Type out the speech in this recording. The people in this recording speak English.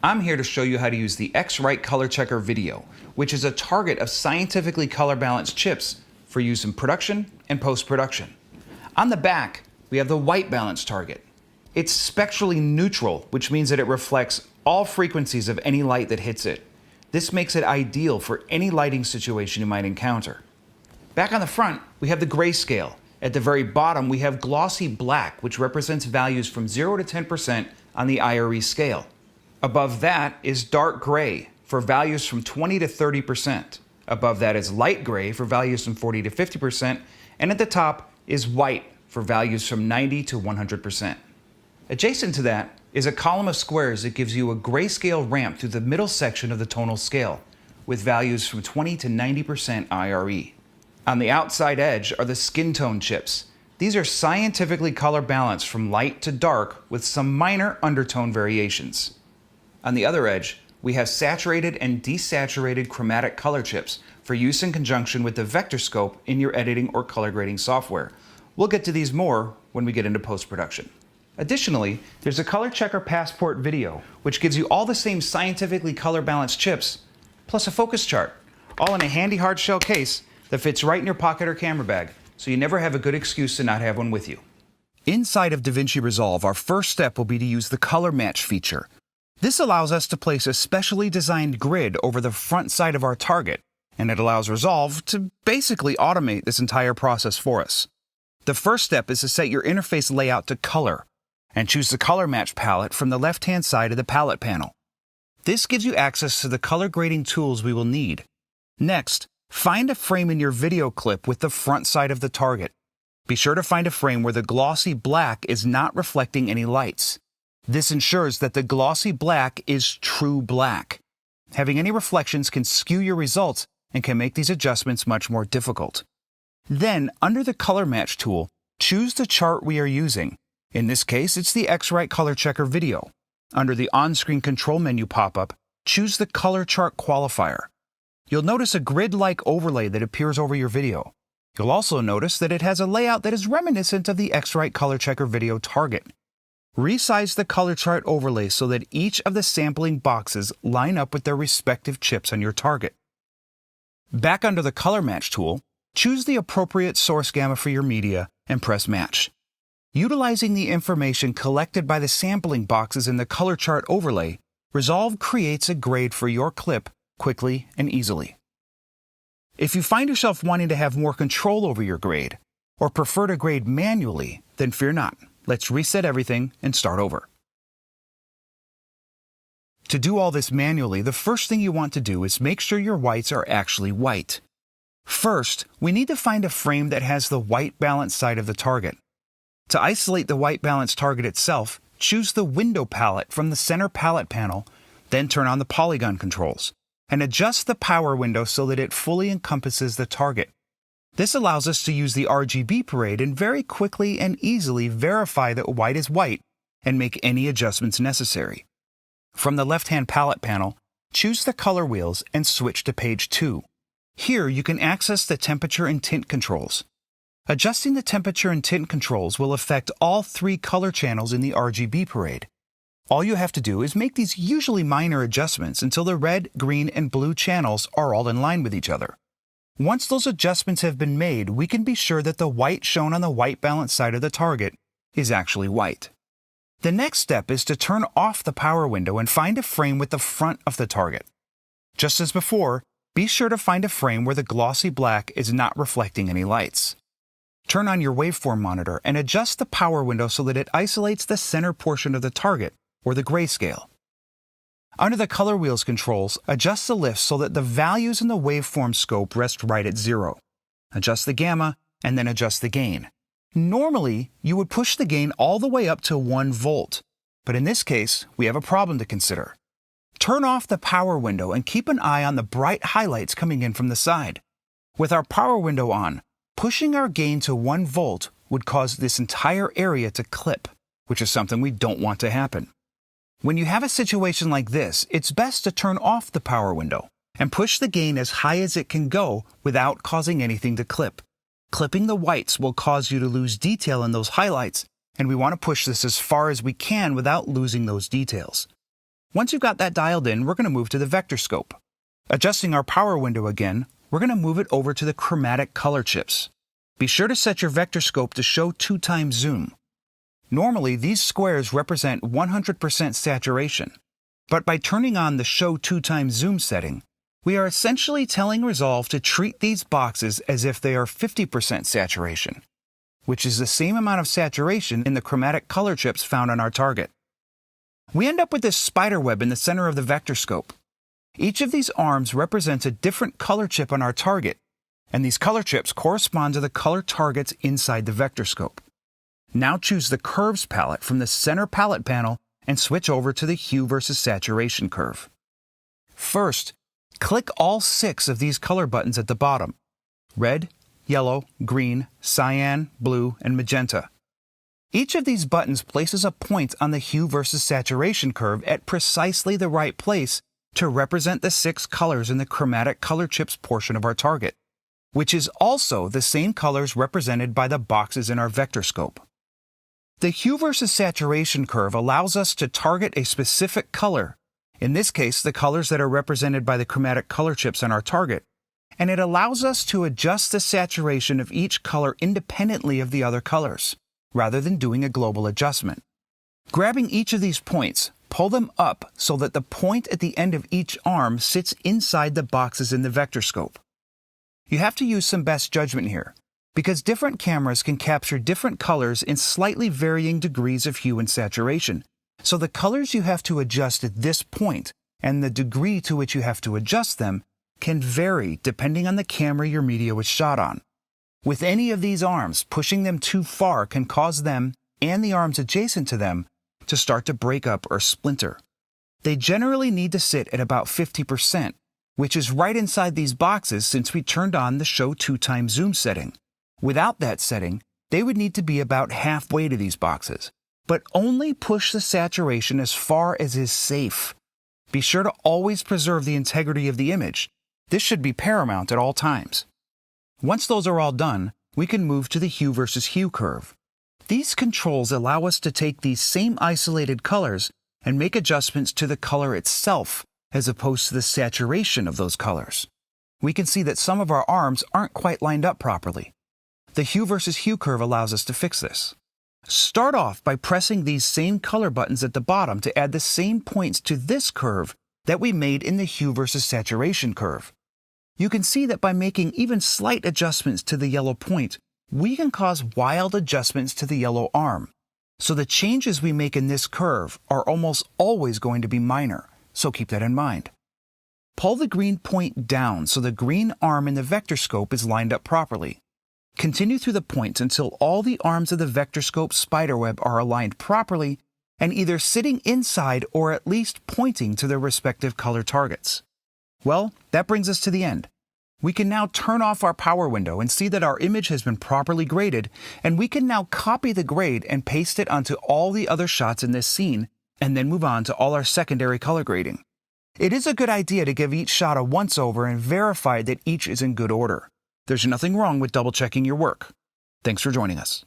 I'm here to show you how to use the xrite color checker video, which is a target of scientifically color balanced chips for use in production and post-production. On the back, we have the white balance target. It's spectrally neutral, which means that it reflects all frequencies of any light that hits it. This makes it ideal for any lighting situation you might encounter. Back on the front, we have the grayscale. At the very bottom, we have glossy black, which represents values from 0 to 10% on the IRE scale. Above that is dark gray for values from 20 to 30%. Above that is light gray for values from 40 to 50%. And at the top is white for values from 90 to 100%. Adjacent to that is a column of squares that gives you a grayscale ramp through the middle section of the tonal scale, with values from 20 to 90% IRE. On the outside edge are the skin tone chips. These are scientifically color balanced from light to dark with some minor undertone variations. On the other edge, we have saturated and desaturated chromatic color chips for use in conjunction with the vector scope in your editing or color grading software. We'll get to these more when we get into post-production. Additionally, there's a Color Checker Passport video, which gives you all the same scientifically color balanced chips, plus a focus chart, all in a handy hard shell case that fits right in your pocket or camera bag, so you never have a good excuse to not have one with you. Inside of DaVinci Resolve, our first step will be to use the color match feature. This allows us to place a specially designed grid over the front side of our target, and it allows Resolve to basically automate this entire process for us. The first step is to set your interface layout to color, and choose the color match palette from the left-hand side of the palette panel. This gives you access to the color grading tools we will need. Next, find a frame in your video clip with the front side of the target. Be sure to find a frame where the glossy black is not reflecting any lights. This ensures that the glossy black is true black. Having any reflections can skew your results and can make these adjustments much more difficult. Then, under the Color Match tool, choose the chart we are using. In this case, it's the xrite Color Checker video. Under the on-screen control menu pop-up, choose the Color Chart Qualifier. You'll notice a grid-like overlay that appears over your video. You'll also notice that it has a layout that is reminiscent of the xrite Color Checker video target. Resize the color chart overlay so that each of the sampling boxes line up with their respective chips on your target. Back under the Color Match tool, choose the appropriate source gamma for your media and press Match. Utilizing the information collected by the sampling boxes in the color chart overlay, Resolve creates a grade for your clip quickly and easily. If you find yourself wanting to have more control over your grade, or prefer to grade manually, then fear not. Let's reset everything and start over. To do all this manually, the first thing you want to do is make sure your whites are actually white. First, we need to find a frame that has the white balance side of the target. To isolate the white balance target itself, choose the Window palette from the center palette panel, then turn on the polygon controls, and adjust the power window so that it fully encompasses the target. This allows us to use the RGB parade and very quickly and easily verify that white is white and make any adjustments necessary. From the left-hand palette panel, choose the color wheels and switch to page 2. Here you can access the temperature and tint controls. Adjusting the temperature and tint controls will affect all 3 color channels in the RGB parade. All you have to do is make these usually minor adjustments until the red, green, and blue channels are all in line with each other. Once those adjustments have been made, we can be sure that the white shown on the white balance side of the target is actually white. The next step is to turn off the power window and find a frame with the front of the target. Just as before, be sure to find a frame where the glossy black is not reflecting any lights. Turn on your waveform monitor and adjust the power window so that it isolates the center portion of the target, or the grayscale. Under the color wheels controls, adjust the lift so that the values in the waveform scope rest right at 0. Adjust the gamma, and then adjust the gain. Normally, you would push the gain all the way up to 1 volt, but in this case, we have a problem to consider. Turn off the power window and keep an eye on the bright highlights coming in from the side. With our power window on, pushing our gain to 1 volt would cause this entire area to clip, which is something we don't want to happen. When you have a situation like this, it's best to turn off the power window and push the gain as high as it can go without causing anything to clip. Clipping the whites will cause you to lose detail in those highlights, and we want to push this as far as we can without losing those details. Once you've got that dialed in, we're going to move to the vector scope. Adjusting our power window again, we're going to move it over to the chromatic color chips. Be sure to set your vector scope to show 2x zoom. Normally, these squares represent 100% saturation, but by turning on the show 2x zoom setting, we are essentially telling Resolve to treat these boxes as if they are 50% saturation, which is the same amount of saturation in the chromatic color chips found on our target. We end up with this spider web in the center of the vector scope. Each of these arms represents a different color chip on our target, and these color chips correspond to the color targets inside the vector scope. Now choose the Curves palette from the center palette panel and switch over to the Hue versus Saturation curve. First, click all 6 of these color buttons at the bottom: red, yellow, green, cyan, blue, and magenta. Each of these buttons places a point on the Hue versus Saturation curve at precisely the right place to represent the 6 colors in the chromatic color chips portion of our target, which is also the same colors represented by the boxes in our vector scope. The Hue versus Saturation curve allows us to target a specific color, in this case the colors that are represented by the chromatic color chips on our target, and it allows us to adjust the saturation of each color independently of the other colors, rather than doing a global adjustment. Grabbing each of these points, pull them up so that the point at the end of each arm sits inside the boxes in the vector scope. You have to use some best judgment here, because different cameras can capture different colors in slightly varying degrees of hue and saturation, so the colors you have to adjust at this point and the degree to which you have to adjust them can vary depending on the camera your media was shot on. With any of these arms, pushing them too far can cause them, and the arms adjacent to them, to start to break up or splinter. They generally need to sit at about 50%, which is right inside these boxes since we turned on the show 2x zoom setting. Without that setting, they would need to be about halfway to these boxes, but only push the saturation as far as is safe. Be sure to always preserve the integrity of the image. This should be paramount at all times. Once those are all done, we can move to the Hue versus Hue curve. These controls allow us to take these same isolated colors and make adjustments to the color itself, as opposed to the saturation of those colors. We can see that some of our arms aren't quite lined up properly. The Hue versus Hue curve allows us to fix this. Start off by pressing these same color buttons at the bottom to add the same points to this curve that we made in the Hue versus Saturation curve. You can see that by making even slight adjustments to the yellow point, we can cause wild adjustments to the yellow arm. So the changes we make in this curve are almost always going to be minor, so keep that in mind. Pull the green point down so the green arm in the vector scope is lined up properly. Continue through the points until all the arms of the vector scope spiderweb are aligned properly and either sitting inside or at least pointing to their respective color targets. Well, that brings us to the end. We can now turn off our power window and see that our image has been properly graded, and we can now copy the grade and paste it onto all the other shots in this scene, and then move on to all our secondary color grading. It is a good idea to give each shot a once-over and verify that each is in good order. There's nothing wrong with double-checking your work. Thanks for joining us.